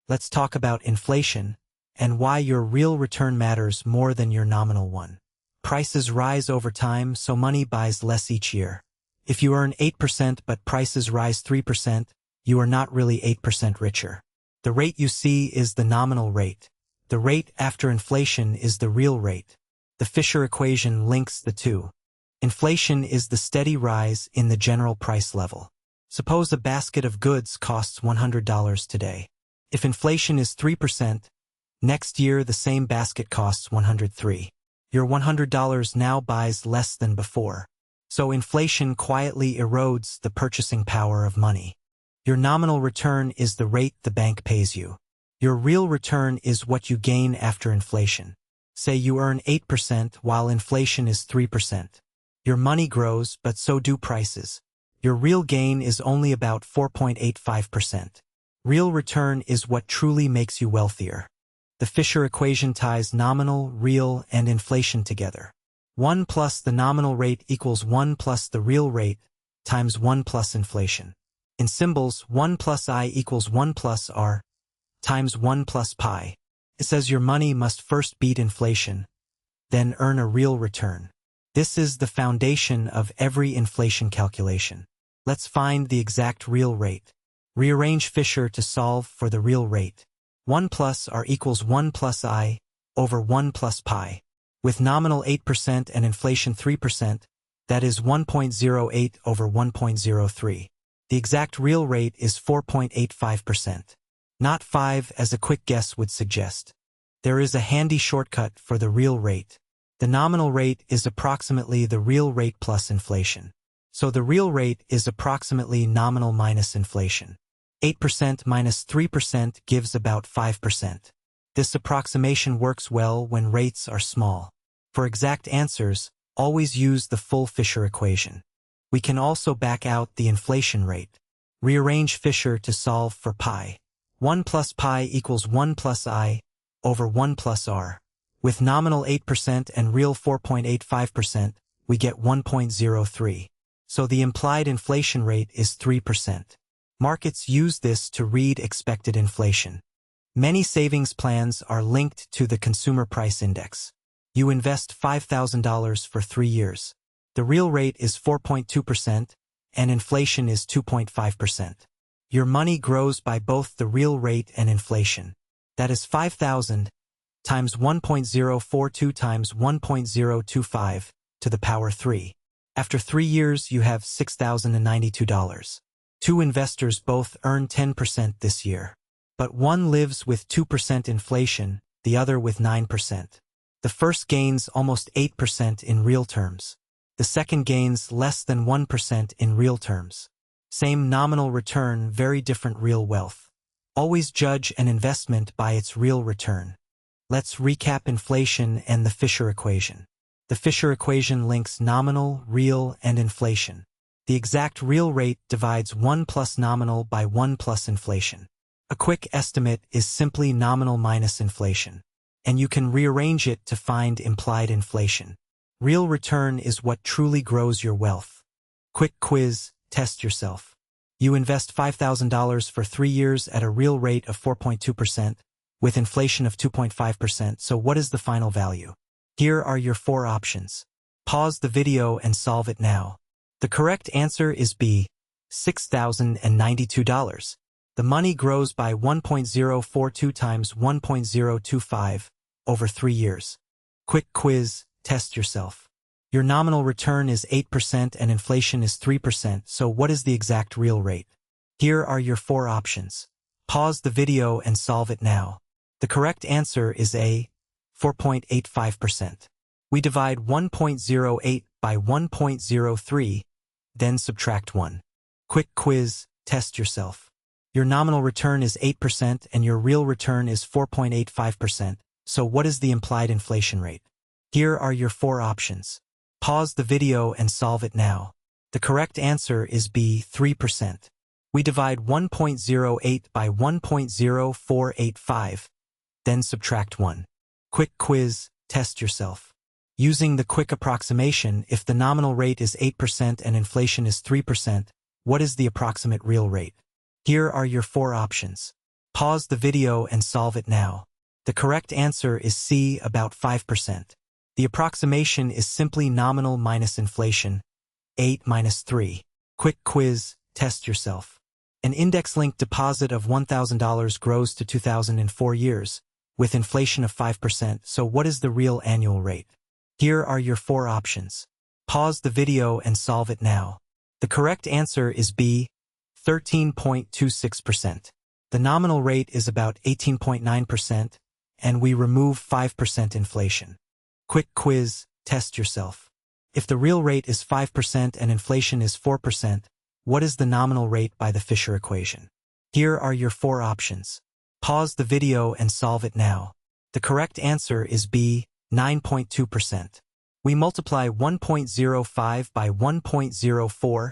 Let's talk about inflation and why your real return matters more than your nominal one. Prices rise over time, so money buys less each year. If you earn 8% but prices rise 3%, you are not really 8% richer. The rate you see is the nominal rate. The rate after inflation is the real rate. The Fisher equation links the two. Inflation is the steady rise in the general price level. Suppose a basket of goods costs $100 today. If inflation is 3%, next year the same basket costs $103. Your $100 now buys less than before. So inflation quietly erodes the purchasing power of money. Your nominal return is the rate the bank pays you. Your real return is what you gain after inflation. Say you earn 8% while inflation is 3%. Your money grows, but so do prices. Your real gain is only about 4.85%. Real return is what truly makes you wealthier. The Fisher equation ties nominal, real, and inflation together. 1 plus the nominal rate equals 1 plus the real rate times 1 plus inflation. In symbols, 1 plus I equals 1 plus R times 1 plus pi. It says your money must first beat inflation, then earn a real return. This is the foundation of every inflation calculation. Let's find the exact real rate. Rearrange Fisher to solve for the real rate. 1 plus R equals 1 plus I over 1 plus pi. With nominal 8% and inflation 3%, that is 1.08 over 1.03. The exact real rate is 4.85%. Not 5 as a quick guess would suggest. There is a handy shortcut for the real rate. The nominal rate is approximately the real rate plus inflation. So the real rate is approximately nominal minus inflation. 8% minus 3% gives about 5%. This approximation works well when rates are small. For exact answers, always use the full Fisher equation. We can also back out the inflation rate. Rearrange Fisher to solve for pi. 1 plus pi equals 1 plus I over 1 plus R. With nominal 8% and real 4.85%, we get 1.03. So the implied inflation rate is 3%. Markets use this to read expected inflation. Many savings plans are linked to the Consumer Price Index. You invest $5,000 for 3 years. The real rate is 4.2% and inflation is 2.5%. Your money grows by both the real rate and inflation. That is 5,000 times 1.042 times 1.025 to the power 3. After 3 years, you have $6,092. Two investors both earn 10% this year. But one lives with 2% inflation, the other with 9%. The first gains almost 8% in real terms. The second gains less than 1% in real terms. Same nominal return, very different real wealth. Always judge an investment by its real return. Let's recap inflation and the Fisher equation. The Fisher equation links nominal, real, and inflation. The exact real rate divides 1 plus nominal by 1 plus inflation. A quick estimate is simply nominal minus inflation. And you can rearrange it to find implied inflation. Real return is what truly grows your wealth. Quick quiz, test yourself. You invest $5,000 for 3 years at a real rate of 4.2%, with inflation of 2.5%, so what is the final value? Here are your 4 options. Pause the video and solve it now. The correct answer is B, $6,092. The money grows by 1.042 times 1.025 over 3 years. Quick quiz, test yourself. Your nominal return is 8% and inflation is 3%, so what is the exact real rate? Here are your 4 options. Pause the video and solve it now. The correct answer is A, 4.85%. We divide 1.08 by 1.03, then subtract 1. Quick quiz, test yourself. Your nominal return is 8% and your real return is 4.85%, so what is the implied inflation rate? Here are your 4 options. Pause the video and solve it now. The correct answer is B, 3%. We divide 1.08 by 1.0485, then subtract 1. Quick quiz, test yourself. Using the quick approximation, if the nominal rate is 8% and inflation is 3%, what is the approximate real rate? Here are your 4 options. Pause the video and solve it now. The correct answer is C, about 5%. The approximation is simply nominal minus inflation, 8 minus 3. Quick quiz, test yourself. An index-linked deposit of $1,000 grows to $2,000 in 4 years, with inflation of 5%, so what is the real annual rate? Here are your 4 options. Pause the video and solve it now. The correct answer is B, 13.26%. The nominal rate is about 18.9%, and we remove 5% inflation. Quick quiz, test yourself. If the real rate is 5% and inflation is 4%, what is the nominal rate by the Fisher equation? Here are your 4 options. Pause the video and solve it now. The correct answer is B, 9.2%. We multiply 1.05 by 1.04,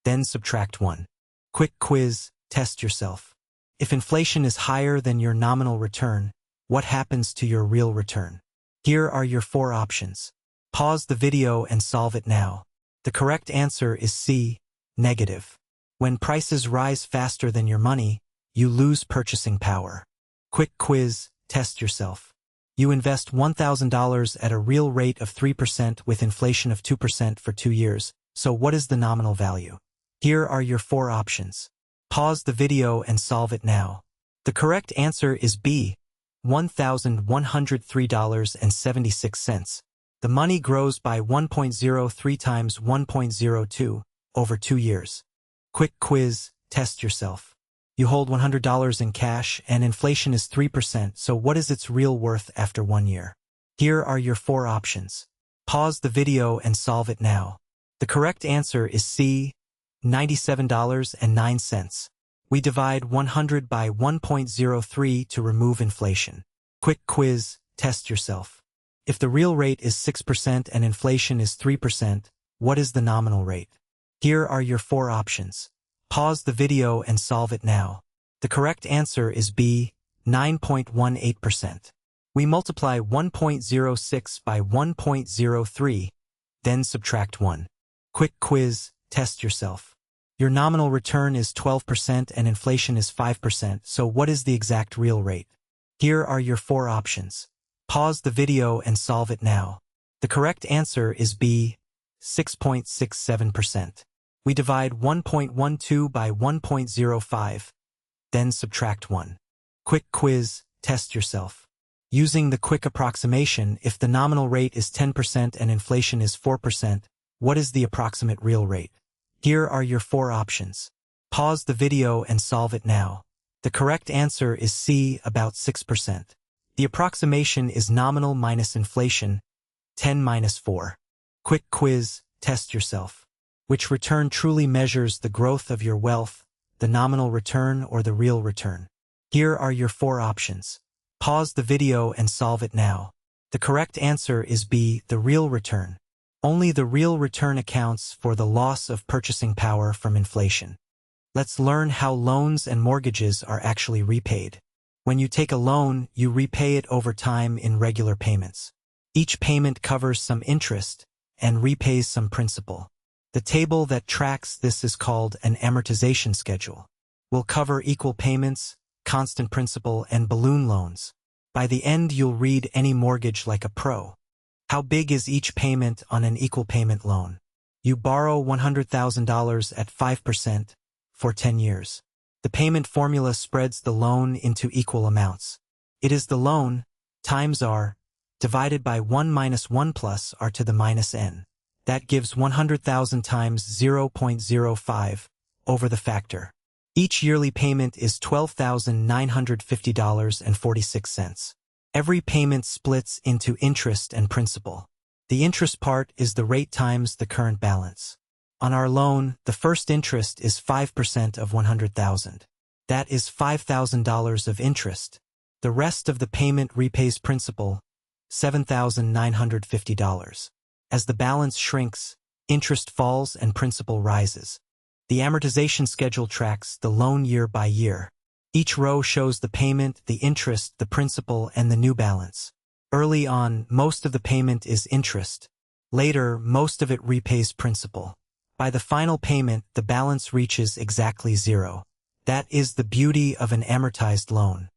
then subtract 1. Quick quiz, test yourself. If inflation is higher than your nominal return, what happens to your real return? Here are your 4 options. Pause the video and solve it now. The correct answer is C, negative. When prices rise faster than your money, you lose purchasing power. Quick quiz, test yourself. You invest $1,000 at a real rate of 3% with inflation of 2% for 2 years, so what is the nominal value? Here are your 4 options. Pause the video and solve it now. The correct answer is B, $1,103.76. The money grows by 1.03 times 1.02 over 2 years. Quick quiz, test yourself. You hold $100 in cash and inflation is 3%, so what is its real worth after 1 year? Here are your 4 options. Pause the video and solve it now. The correct answer is C, $97.09. We divide 100 by 1.03 to remove inflation. Quick quiz, test yourself. If the real rate is 6% and inflation is 3%, what is the nominal rate? Here are your 4 options. Pause the video and solve it now. The correct answer is B, 9.18%. We multiply 1.06 by 1.03, then subtract 1. Quick quiz, test yourself. Your nominal return is 12% and inflation is 5%, so what is the exact real rate? Here are your 4 options. Pause the video and solve it now. The correct answer is B, 6.67%. We divide 1.12 by 1.05, then subtract 1. Quick quiz, test yourself. Using the quick approximation, if the nominal rate is 10% and inflation is 4%, what is the approximate real rate? Here are your 4 options. Pause the video and solve it now. The correct answer is C, about 6%. The approximation is nominal minus inflation, 10 minus 4. Quick quiz, test yourself. Which return truly measures the growth of your wealth, the nominal return or the real return? Here are your 4 options. Pause the video and solve it now. The correct answer is B, the real return. Only the real return accounts for the loss of purchasing power from inflation. Let's learn how loans and mortgages are actually repaid. When you take a loan, you repay it over time in regular payments. Each payment covers some interest and repays some principal. The table that tracks this is called an amortization schedule. Will cover equal payments, constant principal, and balloon loans. By the end, you'll read any mortgage like a pro. How big is each payment on an equal payment loan? You borrow $100,000 at 5% for 10 years. The payment formula spreads the loan into equal amounts. It is the loan times R divided by 1 minus 1 plus R to the minus N. That gives 100,000 times 0.05 over the factor. Each yearly payment is $12,950.46. Every payment splits into interest and principal. The interest part is the rate times the current balance. On our loan, the first interest is 5% of 100,000. That is $5,000 of interest. The rest of the payment repays principal, $7,950. As the balance shrinks, interest falls and principal rises. The amortization schedule tracks the loan year by year. Each row shows the payment, the interest, the principal, and the new balance. Early on, most of the payment is interest. Later, most of it repays principal. By the final payment, the balance reaches exactly 0. That is the beauty of an amortized loan.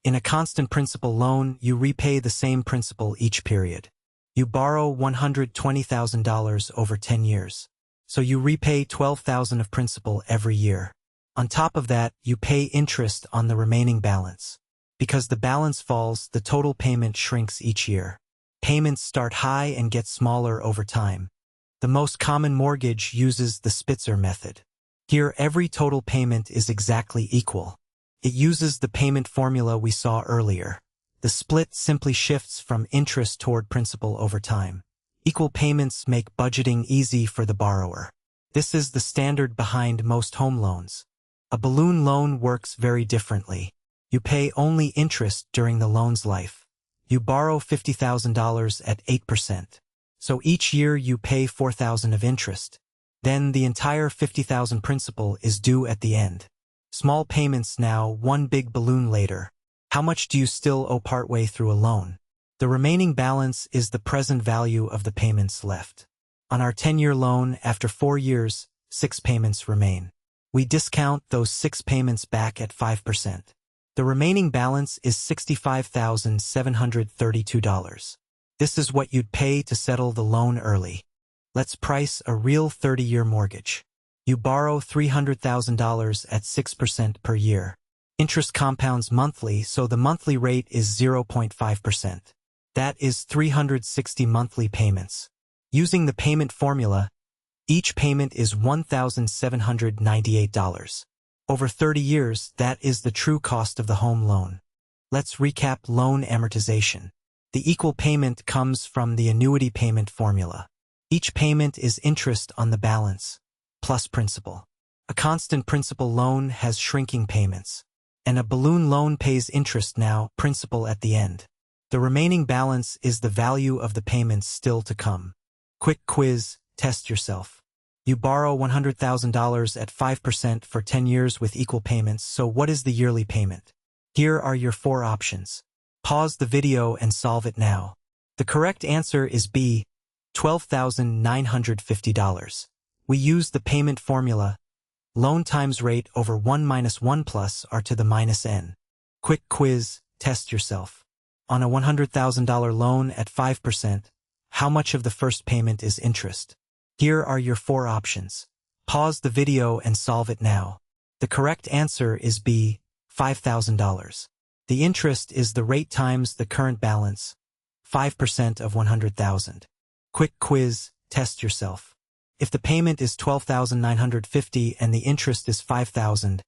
In a constant principal loan, you repay the same principal each period. You borrow $120,000 over 10 years. So you repay $12,000 of principal every year. On top of that, you pay interest on the remaining balance. Because the balance falls, the total payment shrinks each year. Payments start high and get smaller over time. The most common mortgage uses the Spitzer method. Here, every total payment is exactly equal. It uses the payment formula we saw earlier. The split simply shifts from interest toward principal over time. Equal payments make budgeting easy for the borrower. This is the standard behind most home loans. A balloon loan works very differently. You pay only interest during the loan's life. You borrow $50,000 at 8%. So each year you pay $4,000 of interest. Then the entire $50,000 principal is due at the end. Small payments now, one big balloon later. How much do you still owe partway through a loan? The remaining balance is the present value of the payments left. On our 10-year loan, after 4 years, 6 payments remain. We discount those 6 payments back at 5%. The remaining balance is $65,732. This is what you'd pay to settle the loan early. Let's price a real 30-year mortgage. You borrow $300,000 at 6% per year. Interest compounds monthly, so the monthly rate is 0.5%. That is 360 monthly payments. Using the payment formula, each payment is $1,798. Over 30 years, that is the true cost of the home loan. Let's recap loan amortization. The equal payment comes from the annuity payment formula. Each payment is interest on the balance, plus principal. A constant principal loan has shrinking payments. And a balloon loan pays interest now, principal at the end. The remaining balance is the value of the payments still to come. Quick quiz, test yourself. You borrow $100,000 at 5% for 10 years with equal payments, so what is the yearly payment? Here are your 4 options. Pause the video and solve it now. The correct answer is B, $12,950. We use the payment formula. Loan times rate over 1 minus 1 plus r to the minus n. Quick quiz, test yourself. On a $100,000 loan at 5%, how much of the first payment is interest? Here are your 4 options. Pause the video and solve it now. The correct answer is B, $5,000. The interest is the rate times the current balance, 5% of 100,000. Quick quiz, test yourself. If the payment is $12,950 and the interest is $5,000,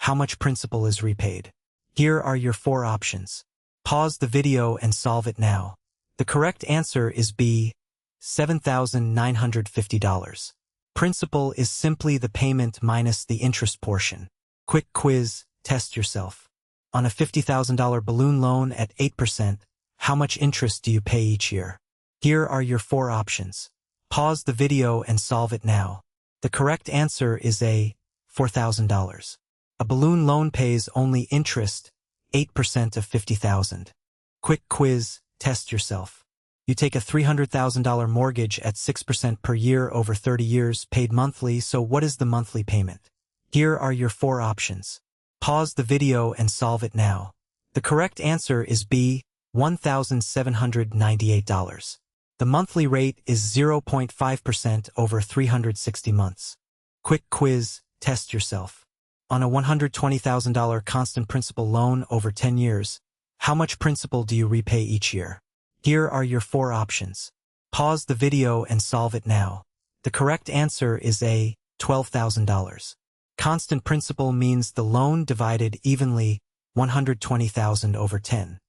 how much principal is repaid? Here are your 4 options. Pause the video and solve it now. The correct answer is B, $7,950. Principal is simply the payment minus the interest portion. Quick quiz, test yourself. On a $50,000 balloon loan at 8%, how much interest do you pay each year? Here are your 4 options. Pause the video and solve it now. The correct answer is A, $4,000. A balloon loan pays only interest, 8% of $50,000. Quick quiz, test yourself. You take a $300,000 mortgage at 6% per year over 30 years, paid monthly, so what is the monthly payment? Here are your 4 options. Pause the video and solve it now. The correct answer is B, $1,798. The monthly rate is 0.5% over 360 months. Quick quiz, test yourself. On a $120,000 constant principal loan over 10 years, how much principal do you repay each year? Here are your 4 options. Pause the video and solve it now. The correct answer is A, $12,000. Constant principal means the loan divided evenly, 120,000 over 10.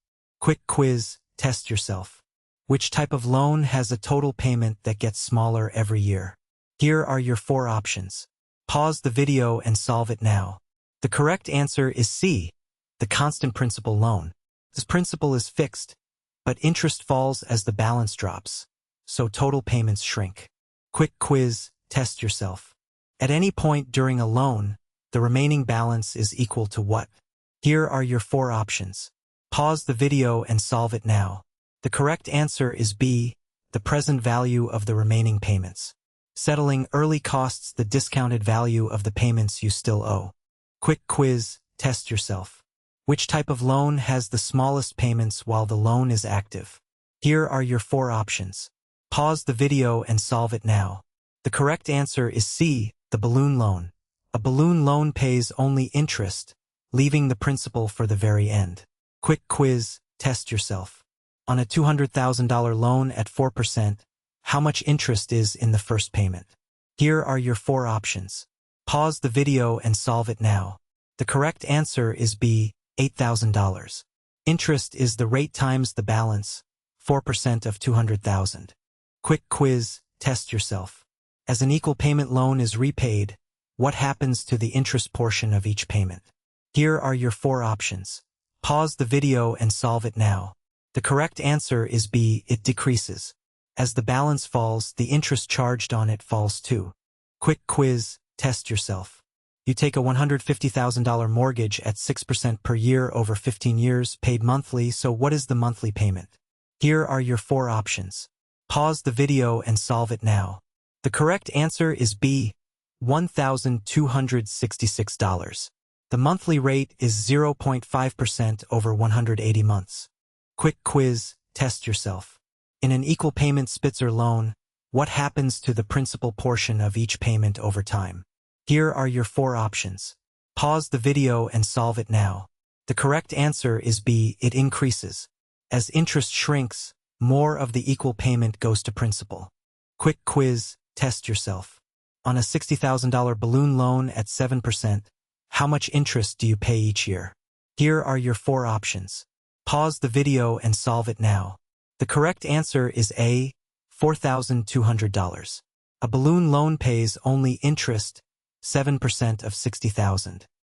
Quick quiz, test yourself. Which type of loan has a total payment that gets smaller every year? Here are your 4 options. Pause the video and solve it now. The correct answer is C, the constant principal loan. This principal is fixed, but interest falls as the balance drops, so total payments shrink. Quick quiz, test yourself. At any point during a loan, the remaining balance is equal to what? Here are your 4 options. Pause the video and solve it now. The correct answer is B, the present value of the remaining payments. Settling early costs the discounted value of the payments you still owe. Quick quiz, test yourself. Which type of loan has the smallest payments while the loan is active? Here are your 4 options. Pause the video and solve it now. The correct answer is C, the balloon loan. A balloon loan pays only interest, leaving the principal for the very end. Quick quiz, test yourself. On a $200,000 loan at 4%, how much interest is in the first payment? Here are your 4 options. Pause the video and solve it now. The correct answer is B, $8,000. Interest is the rate times the balance, 4% of $200,000. Quick quiz, test yourself. As an equal payment loan is repaid, what happens to the interest portion of each payment? Here are your 4 options. Pause the video and solve it now. The correct answer is B, it decreases. As the balance falls, the interest charged on it falls too. Quick quiz, test yourself. You take a $150,000 mortgage at 6% per year over 15 years, paid monthly, so what is the monthly payment? Here are your 4 options. Pause the video and solve it now. The correct answer is B, $1,266. The monthly rate is 0.5% over 180 months. Quick quiz, test yourself. In an equal payment Spitzer loan, what happens to the principal portion of each payment over time? Here are your 4 options. Pause the video and solve it now. The correct answer is B, it increases. As interest shrinks, more of the equal payment goes to principal. Quick quiz, test yourself. On a $60,000 balloon loan at 7%, how much interest do you pay each year? Here are your 4 options. Pause the video and solve it now. The correct answer is A, $4,200. A balloon loan pays only interest, 7% of $60,000.